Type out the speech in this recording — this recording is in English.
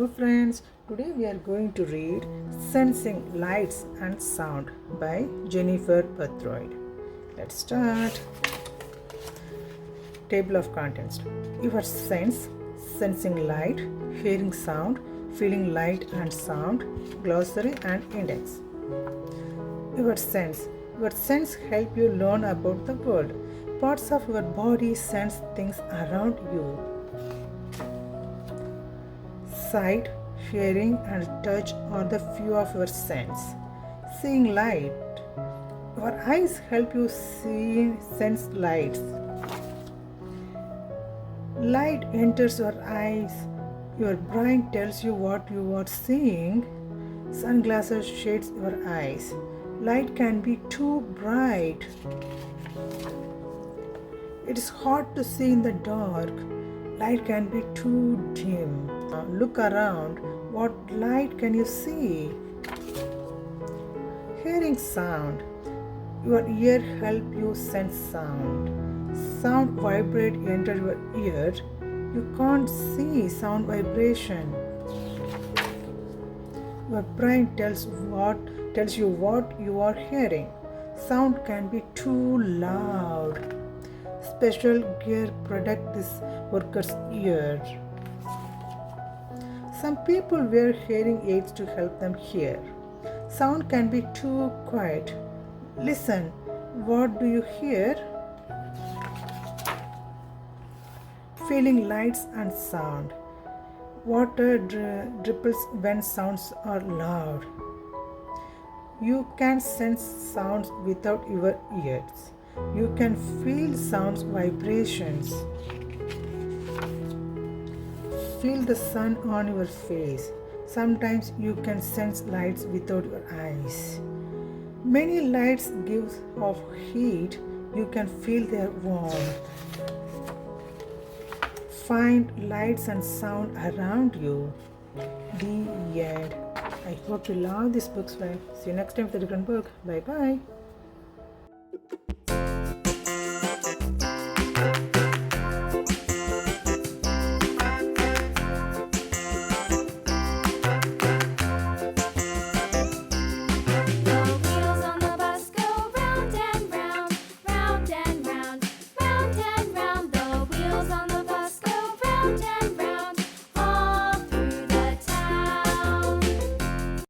Hello friends, today we are going to read Sensing Lights and Sound by Jennifer Boothroyd. Let's start. Table of contents. Your sense, sensing light, hearing sound, feeling light and sound, glossary and index. Your sense help you learn about the world. Parts of your body sense things around you. Sight, hearing and touch are the few of your sense. Seeing light. Your eyes help you sense lights. Light enters your eyes. Your brain tells you what you are seeing. Sunglasses shades your eyes. Light can be too bright. It is hard to see in the dark. Light can be too dim. Look around. What light can you see? Hearing sound. Your ear help you sense sound. Sound vibrate enter your ear. You can't see sound vibration. Your brain tells you what you are hearing. Sound can be too loud. Special gear protect this worker's ear. Some people wear hearing aids to help them hear. Sound can be too quiet. Listen, what do you hear? Feeling lights and sound. Water ripples when sounds are loud. You can sense sounds without your ears. You can feel sounds vibrations. Feel the sun on your face. Sometimes you can sense lights without your eyes. Many lights give off heat. You can feel their warmth. Find lights and sound around you. The end. I hope you love this book. See you next time with a different book. Bye bye.